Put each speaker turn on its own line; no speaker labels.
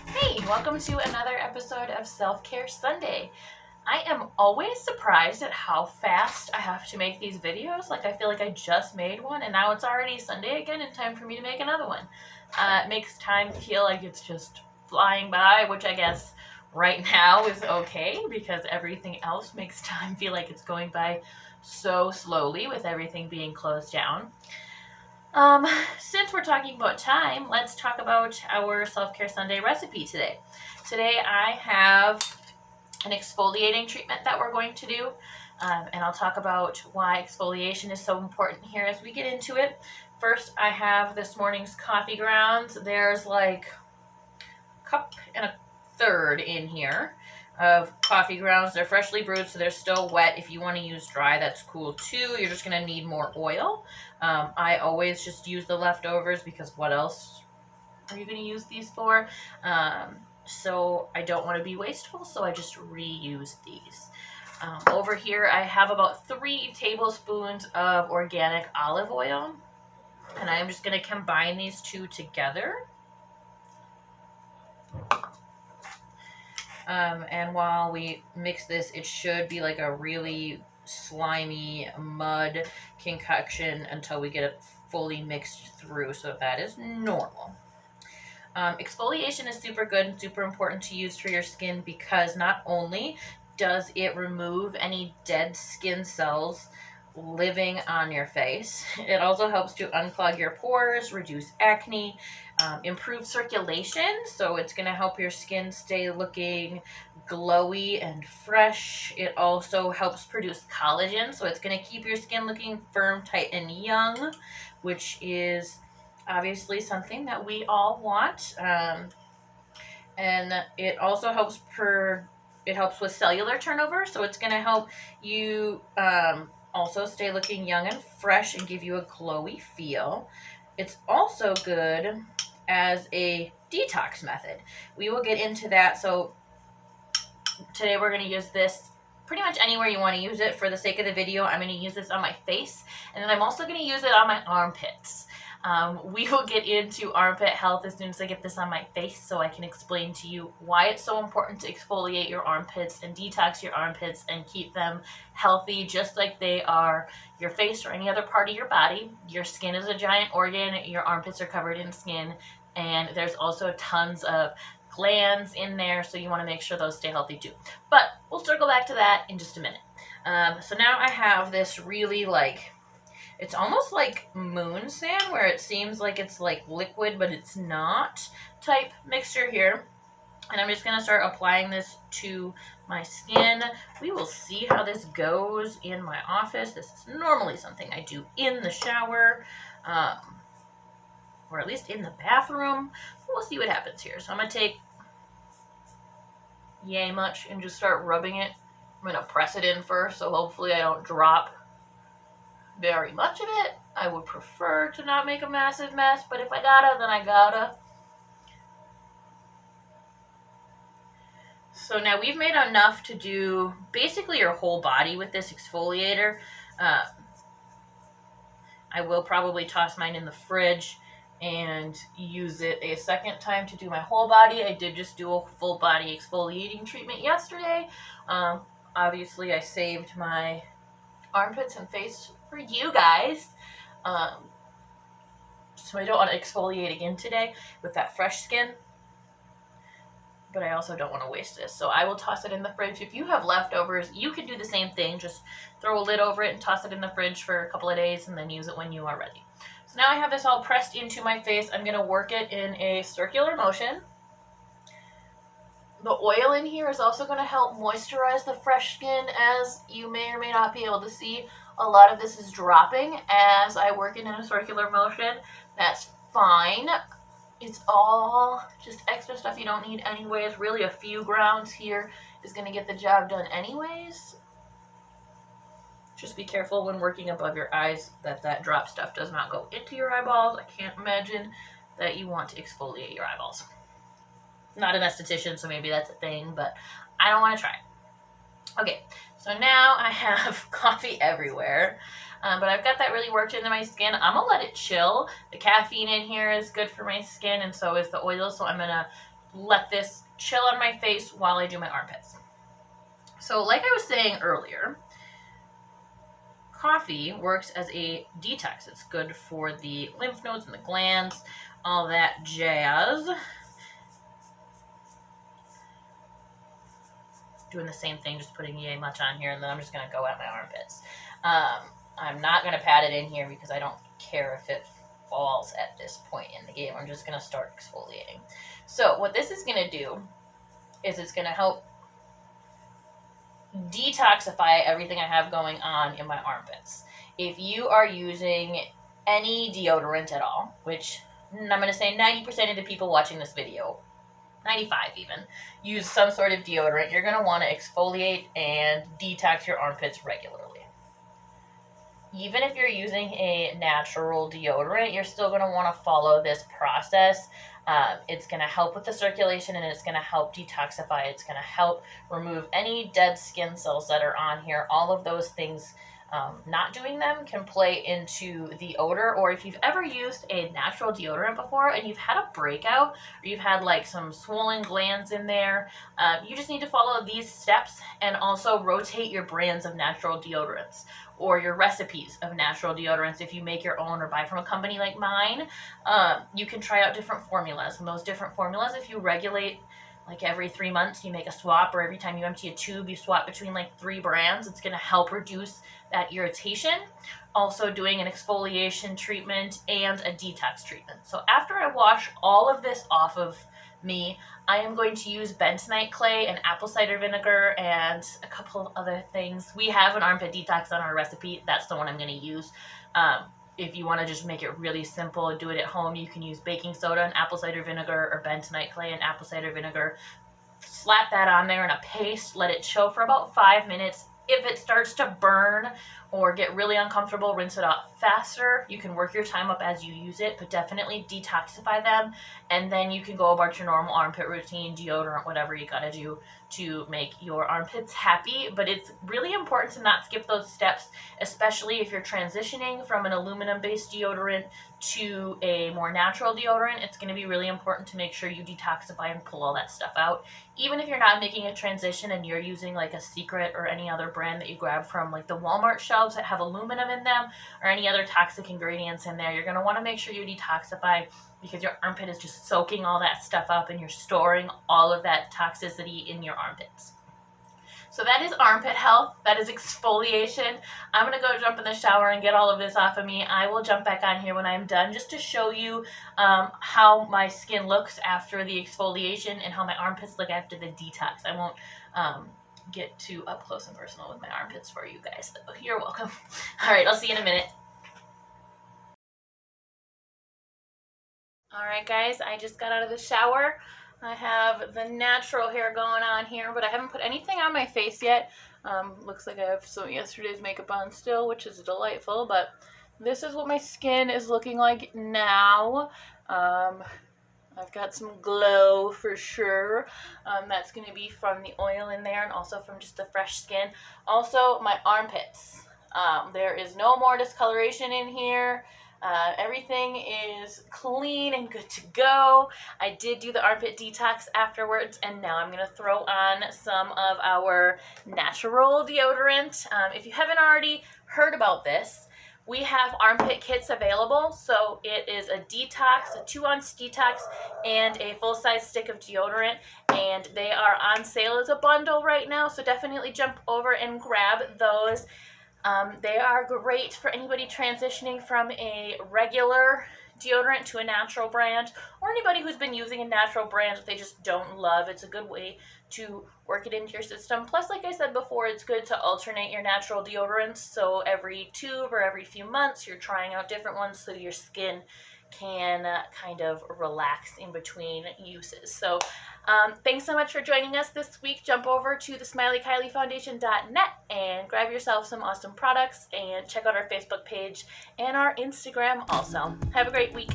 Hey, welcome to another episode of Self-Care Sunday. I am always surprised at how fast I have to make these videos. Like, I feel like I just made one and now it's already Sunday again and time for me to make another one. It makes time feel like it's just flying by, which I guess right now is okay because everything else makes time feel like it's going by so slowly with everything being closed down. Since we're talking about time, let's talk about our Self-Care Sunday recipe today. Today I have an exfoliating treatment that we're going to do, and I'll talk about why exfoliation is so important here as we get into it. First, I have this morning's coffee grounds. There's like a cup and a third in here of coffee grounds. They're freshly brewed, so they're still wet. If you want to use dry, that's cool too. You're just going to need more oil. I always just use the leftovers because what else are you going to use these for? So I don't want to be wasteful, so I just reuse these. Over here, I have about 3 tablespoons of organic olive oil, and I'm just going to combine these two together. And while we mix this, it should be like a really slimy mud concoction until we get it fully mixed through, so that is normal. Exfoliation is super good and super important to use for your skin because not only does it remove any dead skin cells living on your face, it also helps to unclog your pores, reduce acne, improve circulation, so it's going to help your skin stay looking glowy and fresh. It also helps produce collagen, so it's going to keep your skin looking firm, tight, and young, which is obviously something that we all want. And it also helps with cellular turnover, so it's going to help you also stay looking young and fresh and give you a glowy feel. It's also good as a detox method. We will get into that. So today we're going to use this pretty much anywhere you want to use it. For the sake of the video, I'm going to use this on my face, and then I'm also going to use it on my armpits. We will get into armpit health as soon as I get this on my face, so I can explain to you why it's so important to exfoliate your armpits and detox your armpits and keep them healthy just like they are your face or any other part of your body. Your skin is a giant organ. Your armpits are covered in skin, and there's also tons of glands in there, so you want to make sure those stay healthy too. But we'll circle back to that in just a minute. So now I have this really it's almost like moon sand, where it seems like it's like liquid, but it's not, type mixture here. And I'm just going to start applying this to my skin. We will see how this goes in my office. This is normally something I do in the shower, or at least in the bathroom. We'll see what happens here. So I'm going to take yay much and just start rubbing it. I'm going to press it in first, so hopefully I don't drop very much of it. I would prefer to not make a massive mess, but if I gotta, then I gotta. So now we've made enough to do basically your whole body with this exfoliator. I will probably toss mine in the fridge and use it a second time to do my whole body. I did just do a full body exfoliating treatment yesterday. Obviously I saved my armpits and face for you guys, so I don't want to exfoliate again today with that fresh skin, but I also don't want to waste this, so I will toss it in the fridge. If you have leftovers, you can do the same thing. Just throw a lid over it and toss it in the fridge for a couple of days and then use it when you are ready. So now I have this all pressed into my face. I'm going to work it in a circular motion. The oil in here is also going to help moisturize the fresh skin. As you may or may not be able to see, a lot of this is dropping as I work it in a circular motion. That's fine. It's all just extra stuff you don't need anyways. Really, a few grounds here is going to get the job done anyways. Just be careful when working above your eyes that drop stuff does not go into your eyeballs. I can't imagine that you want to exfoliate your eyeballs. Not an esthetician, so maybe that's a thing, but I don't want to try it. Okay, so now I have coffee everywhere. But I've got that really worked into my skin. I'm gonna let it chill. The caffeine in here is good for my skin, and so is the oil, so I'm gonna let this chill on my face while I do my armpits. So like I was saying earlier, coffee works as a detox. It's good for the lymph nodes and the glands, all that jazz. Doing the same thing, just putting yay much on here, and then I'm just going to go at my armpits. I'm not going to pat it in here because I don't care if it falls at this point in the game. I'm just going to start exfoliating. So what this is going to do is it's going to help detoxify everything I have going on in my armpits. If you are using any deodorant at all, which I'm going to say 90% of the people watching this video, 95 even, use some sort of deodorant, you're going to want to exfoliate and detox your armpits regularly. Even if you're using a natural deodorant, you're still going to want to follow this process. It's going to help with the circulation, and it's going to help detoxify. It's going to help remove any dead skin cells that are on here. All of those things, not doing them can play into the odor. Or if you've ever used a natural deodorant before and you've had a breakout, or you've had like some swollen glands in there, you just need to follow these steps and also rotate your brands of natural deodorants or your recipes of natural deodorants. If you make your own or buy from a company like mine, you can try out different formulas. And those different formulas, if you regulate like every 3 months, you make a swap, or every time you empty a tube, you swap between like 3 brands, it's going to help reduce that irritation. Also doing an exfoliation treatment and a detox treatment. So after I wash all of this off of me, I am going to use bentonite clay and apple cider vinegar and a couple of other things. We have an armpit detox on our recipe. That's the one I'm going to use. If you want to just make it really simple and do it at home, you can use baking soda and apple cider vinegar, or bentonite clay and apple cider vinegar. Slap that on there in a paste, let it chill for about 5 minutes. If it starts to burn or get really uncomfortable, rinse it off faster. You can work your time up as you use it, but definitely detoxify them, and then you can go about your normal armpit routine, deodorant, whatever you gotta do to make your armpits happy. But it's really important to not skip those steps, especially if you're transitioning from an aluminum-based deodorant to a more natural deodorant. It's going to be really important to make sure you detoxify and pull all that stuff out. Even if you're not making a transition and you're using like a Secret or any other brand that you grab from like the Walmart shelves that have aluminum in them, or any other toxic ingredients in there, you're going to want to make sure you detoxify, because your armpit is just soaking all that stuff up and you're storing all of that toxicity in your armpits. So that is armpit health. That is exfoliation. I'm going to go jump in the shower and get all of this off of me. I will jump back on here when I'm done, just to show you how my skin looks after the exfoliation and how my armpits look after the detox. I won't get too up close and personal with my armpits for you guys, though. You're welcome. All right, I'll see you in a minute. All right, guys, I just got out of the shower. I have the natural hair going on here, but I haven't put anything on my face yet. Looks like I have some of yesterday's makeup on still, which is delightful, but this is what my skin is looking like now. I've got some glow for sure. That's going to be from the oil in there and also from just the fresh skin. Also, my armpits. There is no more discoloration in here. Everything is clean and good to go. I did do the armpit detox afterwards, and now I'm going to throw on some of our natural deodorant. If you haven't already heard about this, we have armpit kits available. So it is a detox, a 2-ounce detox, and a full-size stick of deodorant, and they are on sale as a bundle right now, so definitely jump over and grab those. They are great for anybody transitioning from a regular deodorant to a natural brand, or anybody who's been using a natural brand that they just don't love. It's a good way to work it into your system. Plus, like I said before, it's good to alternate your natural deodorants. So every tube or every few months, you're trying out different ones so your skin can kind of relax in between uses. So thanks so much for joining us this week. Jump over to the SmileyKylieFoundation.net and grab yourself some awesome products, and check out our Facebook page and our Instagram also. Have a great week.